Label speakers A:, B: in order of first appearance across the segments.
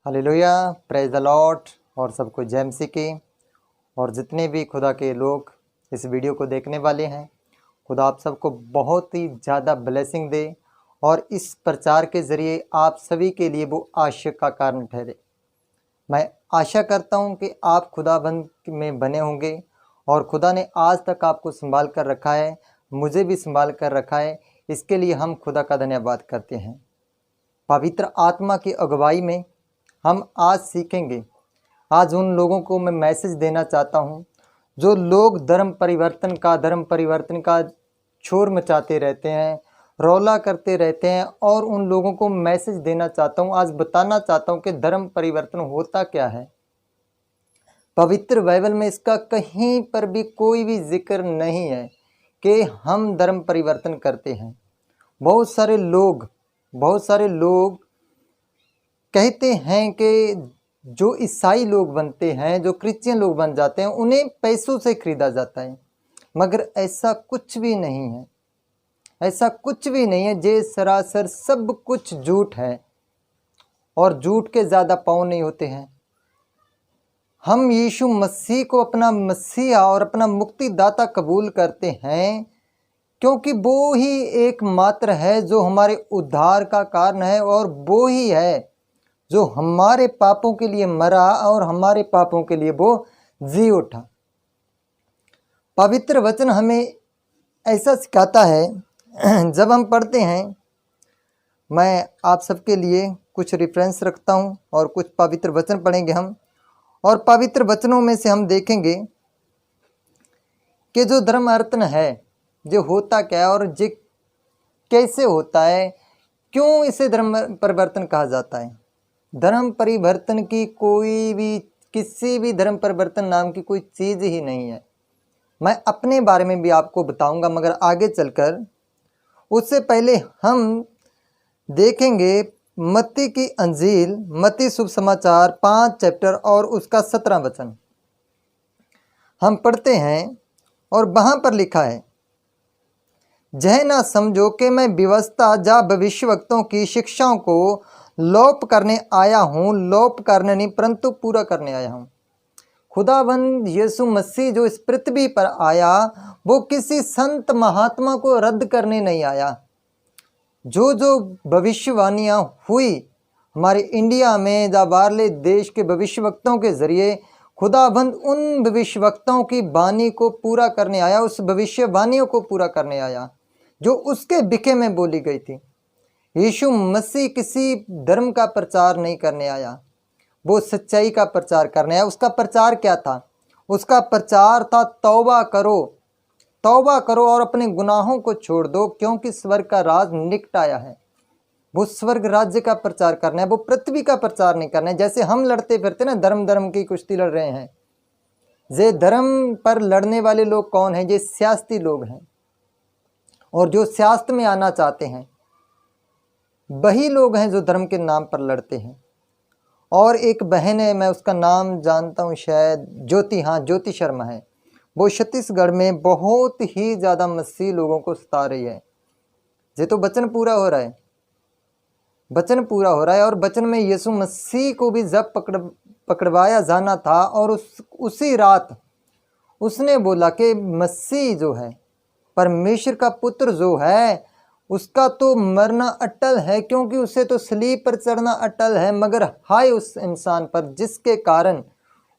A: Hallelujah, praise the Lord. और सबको जय मसीह की। और जितने भी खुदा के लोग इस वीडियो को देखने वाले हैं, खुदा आप सबको बहुत ही ज़्यादा ब्लेसिंग दे और इस प्रचार के ज़रिए आप सभी के लिए वो आशीष का कारण ठहरे। मैं आशा करता हूं कि आप खुदाबंद में बने होंगे और खुदा ने आज तक आपको संभाल कर रखा है, मुझे भी संभाल कर रखा है। इसके लिए हम खुदा का धन्यवाद करते हैं। पवित्र आत्मा की अगुवाई में हम आज सीखेंगे। आज उन लोगों को मैं मैसेज देना चाहता हूं जो लोग धर्म परिवर्तन का शोर मचाते रहते हैं, रौला करते रहते हैं, और उन लोगों को मैसेज देना चाहता हूं, आज बताना चाहता हूं कि धर्म परिवर्तन होता क्या है। पवित्र बाइबल में इसका कहीं पर भी कोई भी जिक्र नहीं है कि हम धर्म परिवर्तन करते हैं। बहुत सारे लोग कहते हैं कि जो ईसाई लोग बनते हैं, जो क्रिश्चियन लोग बन जाते हैं, उन्हें पैसों से खरीदा जाता है, मगर ऐसा कुछ भी नहीं है। ऐसा कुछ भी नहीं है। ये सरासर सब कुछ झूठ है और झूठ के ज़्यादा पाँव नहीं होते हैं। हम यीशु मसीह को अपना मसीहा और अपना मुक्तिदाता कबूल करते हैं क्योंकि वो ही एकमात्र है जो हमारे उद्धार का कारण है, और वो ही है जो हमारे पापों के लिए मरा और हमारे पापों के लिए वो जी उठा। पवित्र वचन हमें ऐसा सिखाता है। जब हम पढ़ते हैं, मैं आप सबके लिए कुछ रेफरेंस रखता हूं और कुछ पवित्र वचन पढ़ेंगे हम, और पवित्र वचनों में से हम देखेंगे कि जो धर्म अर्तन है, जो होता क्या है और जो कैसे होता है, क्यों इसे धर्म परिवर्तन कहा जाता है। धर्म परिवर्तन की किसी भी धर्म परिवर्तन नाम की कोई चीज़ ही नहीं है। मैं अपने बारे में भी आपको बताऊंगा, मगर आगे चलकर उससे पहले हम देखेंगे मत्ती की अंजील, मत्ती शुभ समाचार 5 चैप्टर और उसका 17 वचन हम पढ़ते हैं, और वहाँ पर लिखा है, यह ना समझो कि मैं व्यवस्था या भविष्यवक्ताओं की शिक्षाओं को लोप करने आया हूँ, लोप करने नहीं परंतु पूरा करने आया हूँ। खुदाबंद यीशु मसीह जो इस पृथ्वी पर आया, वो किसी संत महात्मा को रद्द करने नहीं आया। जो जो भविष्यवाणियाँ हुई हमारे इंडिया में या बाहरले देश के भविष्यवक्ताओं के जरिए, खुदाबंद उन भविष्यवक्ताओं की वाणी को पूरा करने आया, उस भविष्यवाणियों को पूरा करने आया जो उसके बिखे में बोली गई थी। यीशु मसीह किसी धर्म का प्रचार नहीं करने आया, वो सच्चाई का प्रचार करने आया। उसका प्रचार क्या था? उसका प्रचार था तौबा करो और अपने गुनाहों को छोड़ दो, क्योंकि स्वर्ग का राज निकट आया है। वो स्वर्ग राज्य का प्रचार करना है, वो पृथ्वी का प्रचार नहीं करना है। जैसे हम लड़ते फिरते ना, धर्म की कुश्ती लड़ रहे हैं। ये धर्म पर लड़ने वाले लोग कौन हैं? ये सियासती लोग हैं, और जो सियासत में आना चाहते हैं वही लोग हैं जो धर्म के नाम पर लड़ते हैं। और एक बहन है, मैं उसका नाम जानता हूँ, शायद ज्योति शर्मा है। वो छत्तीसगढ़ में बहुत ही ज़्यादा मसीही लोगों को सता रही है। ये तो वचन पूरा हो रहा है, और वचन में यीशु मसीह को भी जब पकड़वाया जाना था, और उसी रात उसने बोला कि मसीह जो है, परमेश्वर का पुत्र जो है, उसका तो मरना अटल है, क्योंकि उसे तो सलीब पर चढ़ना अटल है, मगर हाय उस इंसान पर जिसके कारण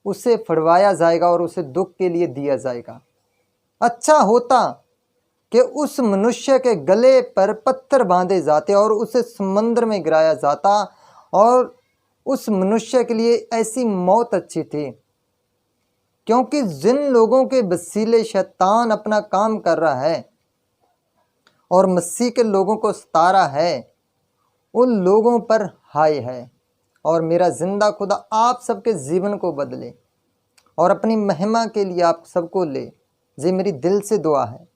A: उसे फड़वाया जाएगा और उसे दुख के लिए दिया जाएगा। अच्छा होता कि उस मनुष्य के गले पर पत्थर बांधे जाते और उसे समुद्र में गिराया जाता, और उस मनुष्य के लिए ऐसी मौत अच्छी थी, क्योंकि जिन लोगों के वसीले शैतान अपना काम कर रहा है और मसीह के लोगों को सता रहा है, उन लोगों पर हाय है। और मेरा जिंदा खुदा आप सबके जीवन को बदले और अपनी महिमा के लिए आप सबको ले, ये मेरी दिल से दुआ है।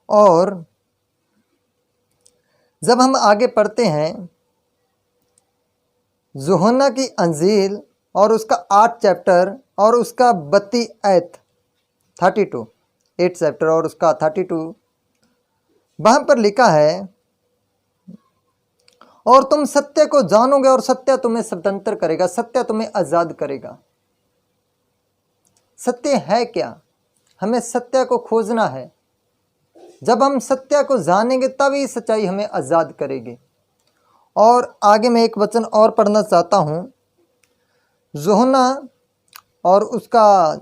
A: और जब हम आगे पढ़ते हैं, यूहन्ना की अंजील और उसका 8 चैप्टर और उसका 32 आयत 32 8 चैप्टर और उसका 32, वहाँ पर लिखा है, और तुम सत्य को जानोगे और सत्य तुम्हें स्वतंत्र करेगा, सत्य तुम्हें आजाद करेगा। सत्य है क्या? हमें सत्य को खोजना है। जब हम सत्य को जानेंगे तभी सच्चाई हमें आजाद करेगी। और आगे मैं एक वचन और पढ़ना चाहता हूँ, यूहन्ना और उसका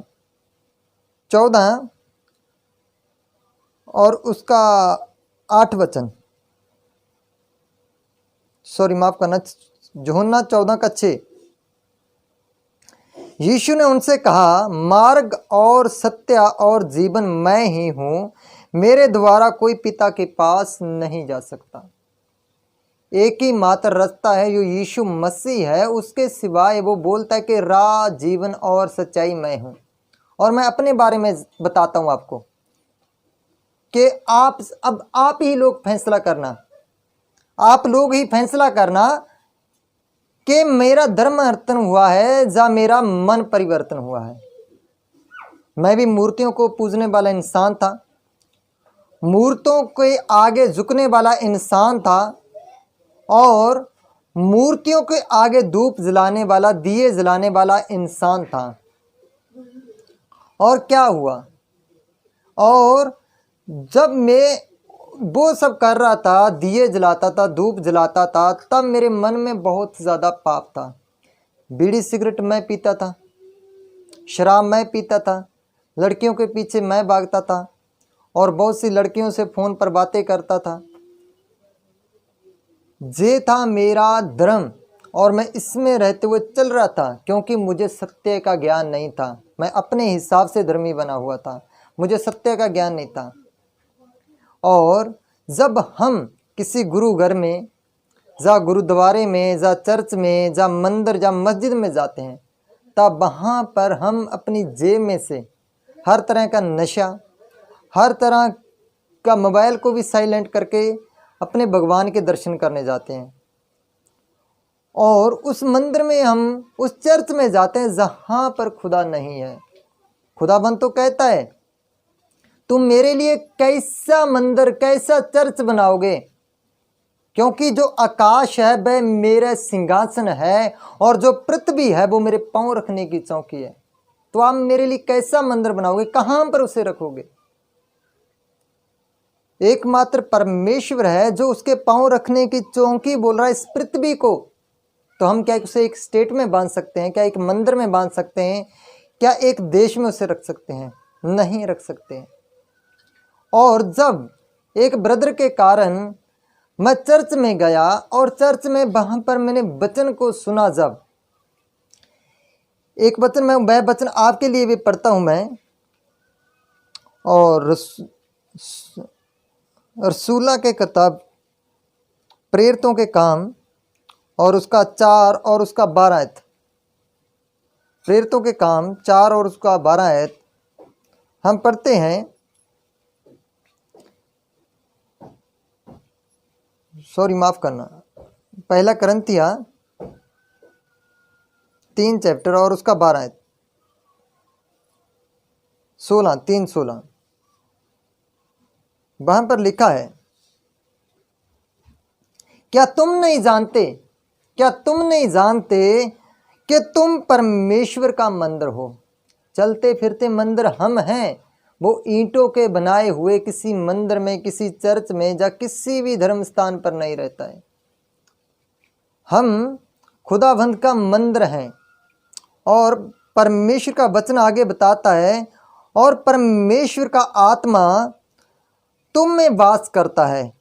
A: 14 और उसका 8 वचन, सॉरी माफ करना, यूहन्ना 14 का 6। यीशु ने उनसे कहा, मार्ग और सत्य और जीवन मैं ही हूँ, मेरे द्वारा कोई पिता के पास नहीं जा सकता। एक ही मात्र रास्ता है जो यीशु मसीह है, उसके सिवाय वो बोलता है कि राह, जीवन और सच्चाई मैं हूँ। और मैं अपने बारे में बताता हूँ आपको कि अब आप ही लोग फैसला करना, आप लोग ही फैसला करना कि मेरा धर्म परिवर्तन हुआ है या मेरा मन परिवर्तन हुआ है। मैं भी मूर्तियों को पूजने वाला इंसान था, मूर्तों के आगे झुकने वाला इंसान था और मूर्तियों के आगे धूप जलाने वाला, दिए जलाने वाला इंसान था। और क्या हुआ? और जब मैं वो सब कर रहा था, दिए जलाता था, धूप जलाता था, तब मेरे मन में बहुत ज़्यादा पाप था। बीड़ी सिगरेट मैं पीता था, शराब मैं पीता था, लड़कियों के पीछे मैं भागता था और बहुत सी लड़कियों से फ़ोन पर बातें करता था। ये था मेरा धर्म और मैं इसमें रहते हुए चल रहा था, क्योंकि मुझे सत्य का ज्ञान नहीं था। मैं अपने हिसाब से धर्मी बना हुआ था, मुझे सत्य का ज्ञान नहीं था। और जब हम किसी गुरु घर में या गुरुद्वारे में या चर्च में या मंदिर या मस्जिद में जाते हैं, तब वहाँ पर हम अपनी जेब में से हर तरह का नशा, हर तरह का मोबाइल को भी साइलेंट करके अपने भगवान के दर्शन करने जाते हैं। और उस मंदिर में, हम उस चर्च में जाते हैं जहाँ पर खुदा नहीं है। खुदाबंद तो कहता है, तुम मेरे लिए कैसा मंदिर, कैसा चर्च बनाओगे, क्योंकि जो आकाश है वह मेरा सिंहासन है और जो पृथ्वी है वो मेरे पांव रखने की चौकी है। तो आप मेरे लिए कैसा मंदिर बनाओगे, कहाँ पर उसे रखोगे? एकमात्र परमेश्वर है जो उसके पांव रखने की चौकी बोल रहा है इस पृथ्वी को। तो हम क्या उसे एक स्टेट में बांध सकते हैं? क्या एक मंदिर में बांध सकते हैं? क्या एक देश में उसे रख सकते हैं? नहीं रख सकते। और जब एक ब्रदर के कारण मैं चर्च में गया और चर्च में वहाँ पर मैंने वचन को सुना, जब एक वचन, मैं वह वचन आपके लिए भी पढ़ता हूँ मैं, और रसूला के किताब प्रेरितों के काम और उसका 4 और उसका 12 आयत, प्रेरितों के काम 4 और उसका 12 आयत हम पढ़ते हैं। सॉरी माफ करना, पहला करंथिया 3 चैप्टर और उसका 12 आयत, 3:16 वहां पर लिखा है, क्या तुम नहीं जानते, क्या तुम नहीं जानते कि तुम परमेश्वर का मंदिर हो? चलते फिरते मंदिर हम हैं, वो ईंटों के बनाए हुए किसी मंदिर में, किसी चर्च में या किसी भी धर्म स्थान पर नहीं रहता है। हम खुदावंद का मंदिर हैं। और परमेश्वर का वचन आगे बताता है, और परमेश्वर का आत्मा तुम में वास करता है।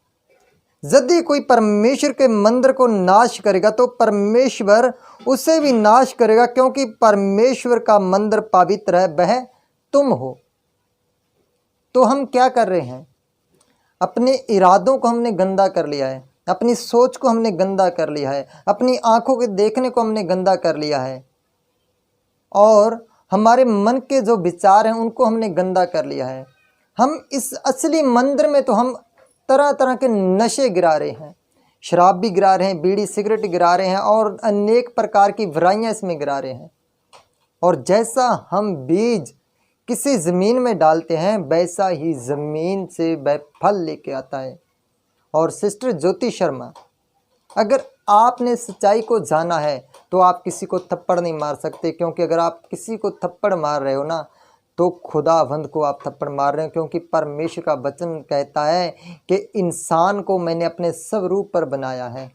A: यदि कोई परमेश्वर के मंदिर को नाश करेगा तो परमेश्वर उसे भी नाश करेगा, क्योंकि परमेश्वर का मंदिर पवित्र है, वह तुम हो। तो हम क्या कर रहे हैं? अपने इरादों को हमने गंदा कर लिया है, अपनी सोच को हमने गंदा कर लिया है, अपनी आंखों के देखने को हमने गंदा कर लिया है, और हमारे मन के जो विचार हैं उनको हमने गंदा कर लिया है। हम इस असली मंदिर में तो हम तरह तरह के नशे गिरा रहे हैं, शराब भी गिरा रहे हैं, बीड़ी सिगरेट गिरा रहे हैं और अनेक प्रकार की बुराइयां इसमें गिरा रहे हैं। और जैसा हम बीज किसी ज़मीन में डालते हैं, वैसा ही ज़मीन से वह फल लेके आता है। और सिस्टर ज्योति शर्मा अगर आपने सच्चाई को जाना है तो आप किसी को थप्पड़ नहीं मार सकते, क्योंकि अगर आप किसी को थप्पड़ मार रहे हो ना तो खुदावंद को आप थप्पड़ मार रहे हो, क्योंकि परमेश्वर का वचन कहता है कि इंसान को मैंने अपने स्वरूप पर बनाया है।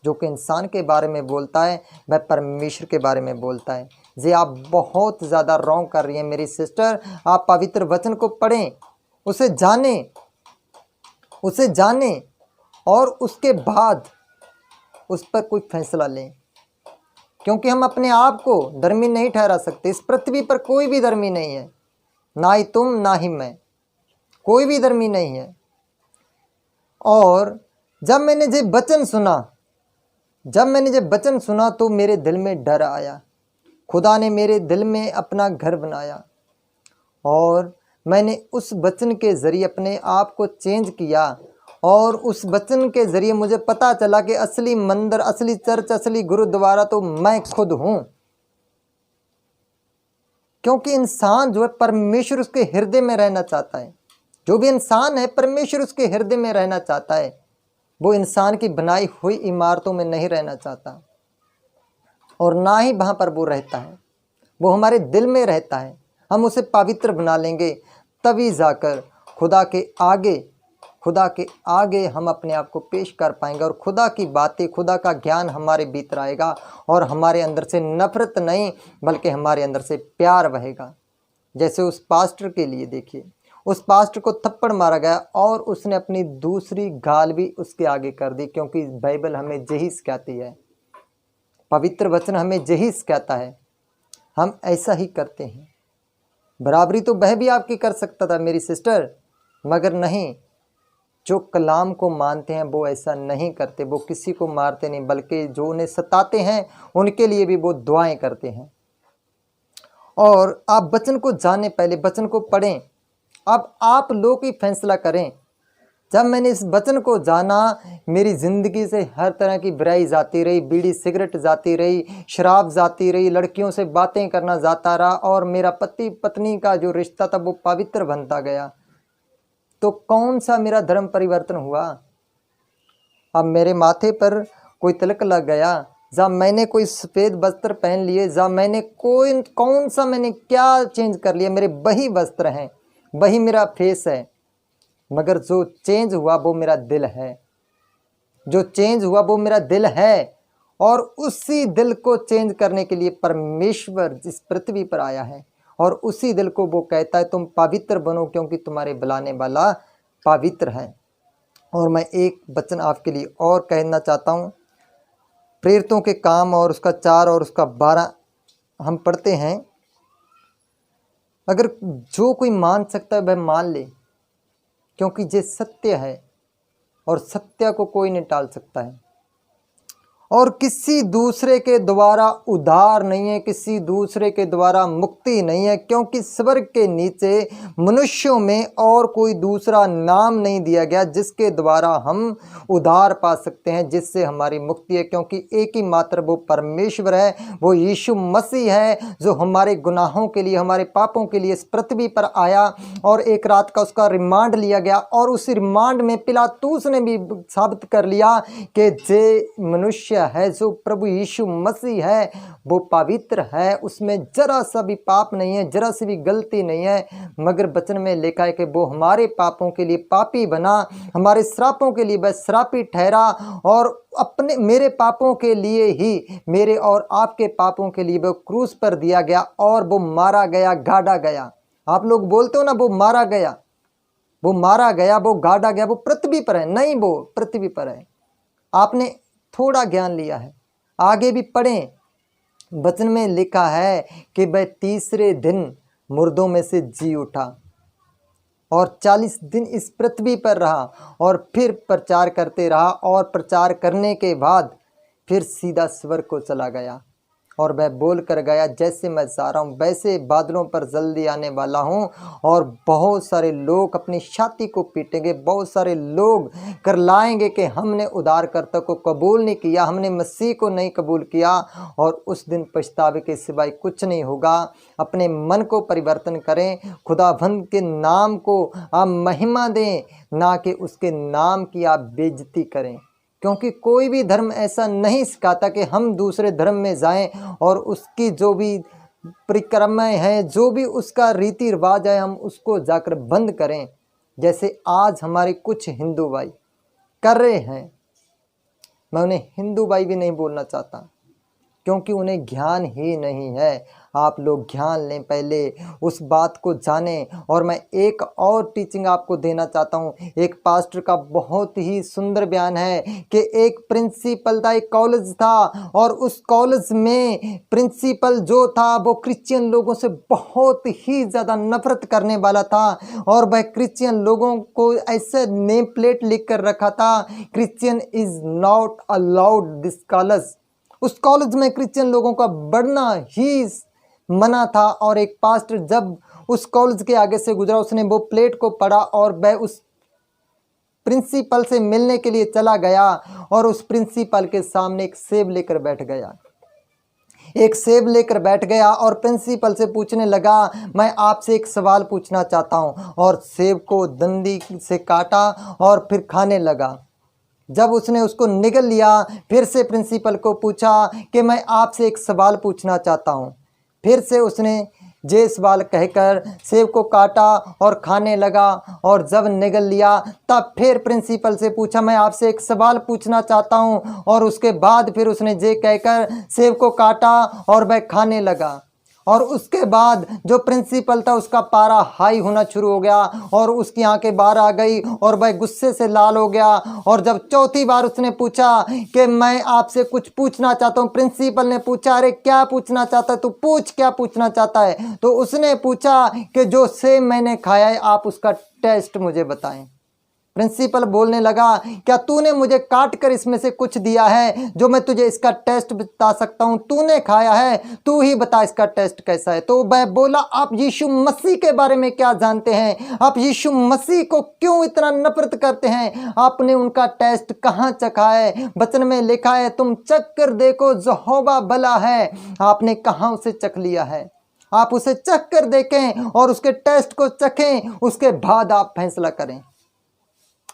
A: जो कि इंसान के बारे में बोलता है वह परमेश्वर के बारे में बोलता है। जी आप बहुत ज़्यादा रॉन्ग कर रही हैं मेरी सिस्टर। आप पवित्र वचन को पढ़ें, उसे जानें और उसके बाद उस पर कोई फैसला लें, क्योंकि हम अपने आप को धर्मी नहीं ठहरा सकते। इस पृथ्वी पर कोई भी धर्मी नहीं है, ना ही तुम ना ही मैं, कोई भी धर्मी नहीं है। और जब मैंने जब वचन सुना तो मेरे दिल में डर आया। खुदा ने मेरे दिल में अपना घर बनाया और मैंने उस वचन के ज़रिए अपने आप को चेंज किया, और उस वचन के ज़रिए मुझे पता चला कि असली मंदिर, असली चर्च, असली गुरुद्वारा तो मैं खुद हूँ। क्योंकि इंसान जो है परमेश्वर उसके हृदय में रहना चाहता है। जो भी इंसान है परमेश्वर उसके हृदय में रहना चाहता है। वो इंसान की बनाई हुई इमारतों में नहीं रहना चाहता, और ना ही वहाँ पर वो रहता है। वो हमारे दिल में रहता है। हम उसे पवित्र बना लेंगे तभी जाकर खुदा के आगे हम अपने आप को पेश कर पाएंगे, और खुदा की बातें, खुदा का ज्ञान हमारे भीतर आएगा, और हमारे अंदर से नफरत नहीं बल्कि हमारे अंदर से प्यार बहेगा। जैसे उस पास्टर के लिए देखिए, उस पास्टर को थप्पड़ मारा गया और उसने अपनी दूसरी गाल भी उसके आगे कर दी, क्योंकि बाइबल हमें यही सिखाती है, पवित्र वचन हमें यही सिखाता है। हम ऐसा ही करते हैं। बराबरी तो वह भी आपकी कर सकता था मेरी सिस्टर, मगर नहीं, जो कलाम को मानते हैं वो ऐसा नहीं करते। वो किसी को मारते नहीं, बल्कि जो उन्हें सताते हैं उनके लिए भी वो दुआएं करते हैं। और आप वचन को जाने, पहले वचन को पढ़ें। अब आप लोग ही फैसला करें। जब मैंने इस वचन को जाना, मेरी ज़िंदगी से हर तरह की बुराई जाती रही, बीड़ी सिगरेट जाती रही, शराब जाती रही, लड़कियों से बातें करना जाता रहा, और मेरा पति पत्नी का जो रिश्ता था वो पवित्र बनता गया। तो कौन सा मेरा धर्म परिवर्तन हुआ? अब मेरे माथे पर कोई तिलक लग गया, जब मैंने कोई सफ़ेद वस्त्र पहन लिए, जब मैंने मैंने क्या चेंज कर लिया? मेरे वही वस्त्र हैं, वही मेरा फेस है, मगर जो चेंज हुआ वो मेरा दिल है। जो चेंज हुआ वो मेरा दिल है, और उसी दिल को चेंज करने के लिए परमेश्वर इस पृथ्वी पर आया है, और उसी दिल को वो कहता है तुम पवित्र बनो, क्योंकि तुम्हारे बुलाने वाला पवित्र है। और मैं एक वचन आपके लिए और कहना चाहता हूँ। प्रेरितों के काम और उसका 4 और उसका 12 हम पढ़ते हैं। अगर जो कोई मान सकता है वह मान ले, क्योंकि ये सत्य है और सत्य को कोई नहीं टाल सकता है। और किसी दूसरे के द्वारा उद्धार नहीं है, किसी दूसरे के द्वारा मुक्ति नहीं है, क्योंकि स्वर्ग के नीचे मनुष्यों में और कोई दूसरा नाम नहीं दिया गया जिसके द्वारा हम उद्धार पा सकते हैं, जिससे हमारी मुक्ति है। क्योंकि एक ही मात्र वो परमेश्वर है, वो यीशु मसीह है, जो हमारे गुनाहों के लिए, हमारे पापों के लिए इस पृथ्वी पर आया, और एक रात का उसका रिमांड लिया गया, और उस रिमांड में पिलातूस ने भी साबित कर लिया कि जे मनुष्य है, जो प्रभु यीशु मसीह है, वो पवित्र है, उसमें जरा सा भी पाप नहीं है, जरा सी भी गलती नहीं है। मगर वचन में लिखा है कि वो हमारे पापों के लिए पापी बना, हमारे श्रापों के लिए वह श्रापी ठहरा, और मेरे पापों के लिए ही, मेरे और आपके पापों के लिए वो क्रूस पर दिया गया, और वो मारा गया, गाड़ा गया। आप लोग बोलते हो ना वो मारा गया, वो मारा गया, वो गाड़ा गया, वो पृथ्वी पर है? नहीं, वो पृथ्वी पर है। आपने थोड़ा ज्ञान लिया है, आगे भी पढ़ें। वचन में लिखा है कि वह तीसरे दिन मुर्दों में से जी उठा, और 40 दिन इस पृथ्वी पर रहा, और फिर प्रचार करते रहा, और प्रचार करने के बाद फिर सीधा स्वर्ग को चला गया। और वह बोल कर गया, जैसे मैं जा रहा हूँ वैसे बादलों पर जल्दी आने वाला हूँ। और बहुत सारे लोग अपनी छाती को पीटेंगे, बहुत सारे लोग करलाएंगे कि हमने उद्धारकर्ता को कबूल नहीं किया, हमने मसीह को नहीं कबूल किया। और उस दिन पछतावे के सिवाय कुछ नहीं होगा। अपने मन को परिवर्तन करें, खुदावंद के नाम को आप महिमा दें, ना कि उसके नाम की आप बेइज्जती करें। क्योंकि कोई भी धर्म ऐसा नहीं सिखाता कि हम दूसरे धर्म में जाएं और उसकी जो भी परिक्रमाएं हैं, जो भी उसका रीति रिवाज है, हम उसको जाकर बंद करें, जैसे आज हमारे कुछ हिंदू भाई कर रहे हैं। मैं उन्हें हिंदू भाई भी नहीं बोलना चाहता, क्योंकि उन्हें ज्ञान ही नहीं है। आप लोग ज्ञान लें, पहले उस बात को जानें। और मैं एक और टीचिंग आपको देना चाहता हूँ। एक पास्टर का बहुत ही सुंदर बयान है कि एक प्रिंसिपल था, एक कॉलेज था, और उस कॉलेज में प्रिंसिपल जो था वो क्रिश्चियन लोगों से बहुत ही ज़्यादा नफरत करने वाला था। और वह क्रिश्चियन लोगों को ऐसे नेम प्लेट लिख कर रखा था, Christian is not allowed this college. उस कॉलेज में क्रिश्चियन लोगों का बढ़ना ही मना था। और एक पास्टर जब उस कॉलेज के आगे से गुजरा, उसने वो प्लेट को पढ़ा और वह उस प्रिंसिपल से मिलने के लिए चला गया और उस प्रिंसिपल के सामने एक सेब लेकर बैठ गया। एक सेब लेकर बैठ गया और प्रिंसिपल से पूछने लगा, मैं आपसे एक सवाल पूछना चाहता हूँ। और सेब को दंडी से काटा और फिर खाने लगा। जब उसने उसको निगल लिया, फिर से प्रिंसिपल को पूछा कि मैं आपसे एक सवाल पूछना चाहता हूँ। फिर से उसने जे सवाल कहकर सेब को काटा और खाने लगा। और जब निगल लिया तब फिर प्रिंसिपल से पूछा, मैं आपसे एक सवाल पूछना चाहता हूँ। और उसके बाद फिर उसने जे कहकर सेब को काटा और वह खाने लगा। और उसके बाद जो प्रिंसिपल था उसका पारा हाई होना शुरू हो गया और उसकी आंखें बाहर आ गई और वह गुस्से से लाल हो गया। और जब चौथी बार उसने पूछा कि मैं आपसे कुछ पूछना चाहता हूँ, प्रिंसिपल ने पूछा, अरे क्या पूछना चाहता है, तू पूछ क्या पूछना चाहता है। तो उसने पूछा कि जो सेब मैंने खाया है आप उसका टेस्ट मुझे बताएं। प्रिंसिपल बोलने लगा, क्या तूने मुझे काट कर इसमें से कुछ दिया है जो मैं तुझे इसका टेस्ट बता सकता हूं? तूने खाया है, तू ही बता इसका टेस्ट कैसा है। तो वह बोला, आप यीशु मसीह के बारे में क्या जानते हैं? आप यीशु मसीह को क्यों इतना नफरत करते हैं? आपने उनका टेस्ट कहाँ चखा है? वचन में लिखा है, तुम चख कर देखो यहोवा भला है। आपने कहाँ उसे चख लिया है? आप उसे चख कर देखें और उसके टेस्ट को चखें, उसके बाद आप फैसला करें।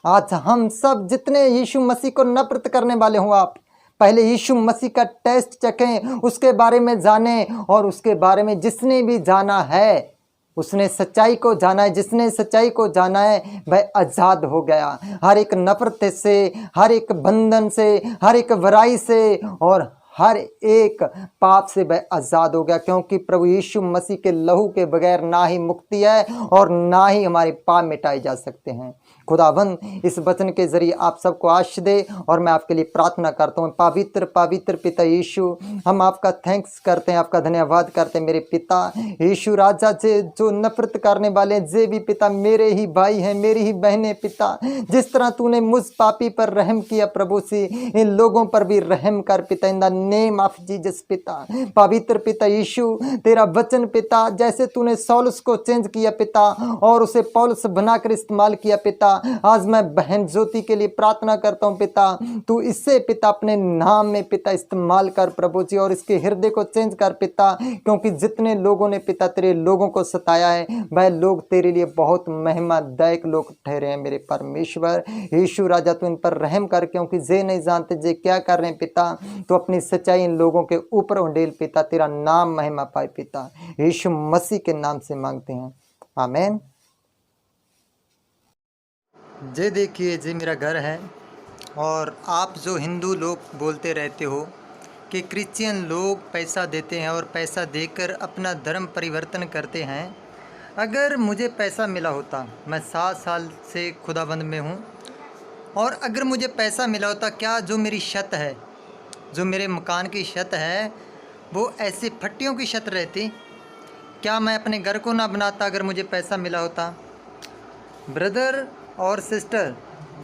A: आज हम सब जितने यीशु मसीह को नफरत करने वाले हो, आप पहले यीशु मसीह का टेस्ट चखें, उसके बारे में जानें। और उसके बारे में जिसने भी जाना है उसने सच्चाई को जाना है। जिसने सच्चाई को जाना है वह आज़ाद हो गया हर एक नफरत से, हर एक बंधन से, हर एक बुराई से और हर एक पाप से वह आज़ाद हो गया। क्योंकि प्रभु यीशु मसीह के लहू के बगैर ना ही मुक्ति है और ना ही हमारे पाप मिटाए जा सकते हैं। खुदाबंद इस वचन के जरिए आप सबको आशीष दे और मैं आपके लिए प्रार्थना करता हूँ। पवित्र पवित्र पिता यीशु, हम आपका थैंक्स करते हैं, आपका धन्यवाद करते हैं मेरे पिता यीशु राजा। जे जो नफरत करने वाले जे भी पिता मेरे ही भाई हैं, मेरी ही बहनें पिता, जिस तरह तूने मुझ पापी पर रहम किया प्रभु से इन लोगों पर भी रहम कर पिता, in the name of Jesus पिता। पवित्र पिता यीशु, तेरा वचन पिता जैसे तूने सौलस को चेंज किया पिता और उसे पौलुस बनाकर इस्तेमाल किया पिता, आज मैं बहन ज्योति के लिए प्रार्थना करता हूं पिता, तू इससे पिता अपने नाम में पिता इस्तेमाल कर प्रभु जी और इसके हृदय को चेंज कर पिता। क्योंकि जितने लोगों ने पिता तेरे लोगों को सताया है वह लोग तेरे लिए बहुत महिमादायक लोग ठहरे हैं मेरे परमेश्वर यीशु राजा। तू इन पर रहम कर, क्योंकि जे नहीं जानते जे क्या कर रहे हैं पिता, तो अपनी सच्चाई इन लोगों के ऊपर उंडेल पिता, तेरा नाम महिमा पाए पिता, यीशु मसीह के नाम से मांगते हैं, आमीन। जे देखिए जे मेरा घर है और आप जो हिंदू लोग बोलते रहते हो कि क्रिश्चियन लोग पैसा देते हैं और पैसा देकर अपना धर्म परिवर्तन करते हैं, अगर मुझे पैसा मिला होता, मैं 7 साल से खुदाबंद में हूँ, और अगर मुझे पैसा मिला होता, क्या जो मेरी छत है, जो मेरे मकान की छत है वो ऐसे फट्टियों की छत रहती? क्या मैं अपने घर को ना बनाता अगर मुझे पैसा मिला होता? ब्रदर और सिस्टर,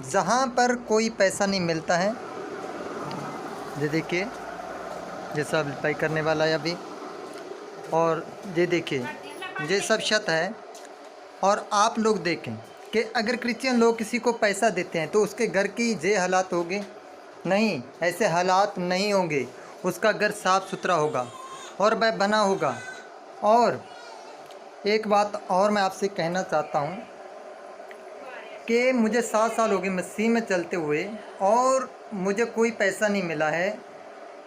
A: जहाँ पर कोई पैसा नहीं मिलता है, ये देखिए जैसा अप्लाई करने वाला है अभी, और ये देखिए ये सब छत है। और आप लोग देखें कि अगर क्रिश्चियन लोग किसी को पैसा देते हैं तो उसके घर की ये हालात होंगे? नहीं, ऐसे हालात नहीं होंगे। उसका घर साफ़ सुथरा होगा और वह बना होगा। और एक बात और मैं आपसे कहना चाहता हूँ कि मुझे 7 साल हो गए मसीह में चलते हुए, और मुझे कोई पैसा नहीं मिला है,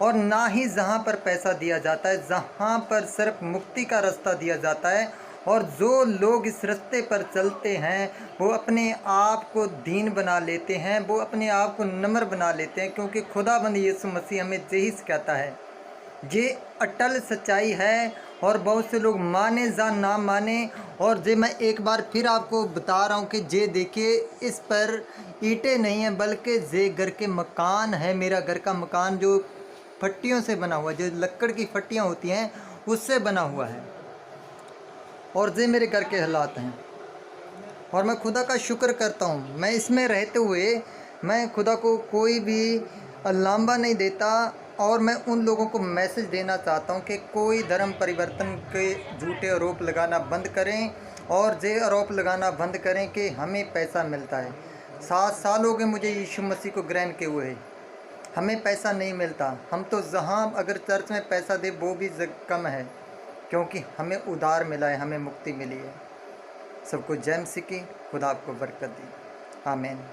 A: और ना ही जहाँ पर पैसा दिया जाता है, जहाँ पर सिर्फ मुक्ति का रास्ता दिया जाता है। और जो लोग इस रास्ते पर चलते हैं वो अपने आप को दीन बना लेते हैं, वो अपने आप को नम्र बना लेते हैं, क्योंकि खुदाबंद यीशु मसीह हमें यही सिखाता है। ये अटल सच्चाई है, और बहुत से लोग माने या ना माने। और जे मैं एक बार फिर आपको बता रहा हूँ कि जे देखिए, इस पर ईंटें नहीं हैं, बल्कि जे घर के मकान है। मेरा घर का मकान जो फट्टियों से बना हुआ, जो लकड़ की फट्टियाँ होती हैं उससे बना हुआ है, और ये मेरे घर के हालात हैं। और मैं खुदा का शुक्र करता हूँ, मैं इसमें रहते हुए मैं खुदा को कोई भी लांबा नहीं देता। और मैं उन लोगों को मैसेज देना चाहता हूँ कि कोई धर्म परिवर्तन के झूठे आरोप लगाना बंद करें, और ये आरोप लगाना बंद करें कि हमें पैसा मिलता है। 7 साल हो गए मुझे यीशु मसीह को ग्रहण किए हुए, हमें पैसा नहीं मिलता। हम तो जहाँ अगर चर्च में पैसा दे वो भी कम है, क्योंकि हमें उधार मिला है, हमें मुक्ति मिली है। सबको जय मसीह की, खुदा आपको बरकत दी। आमीन।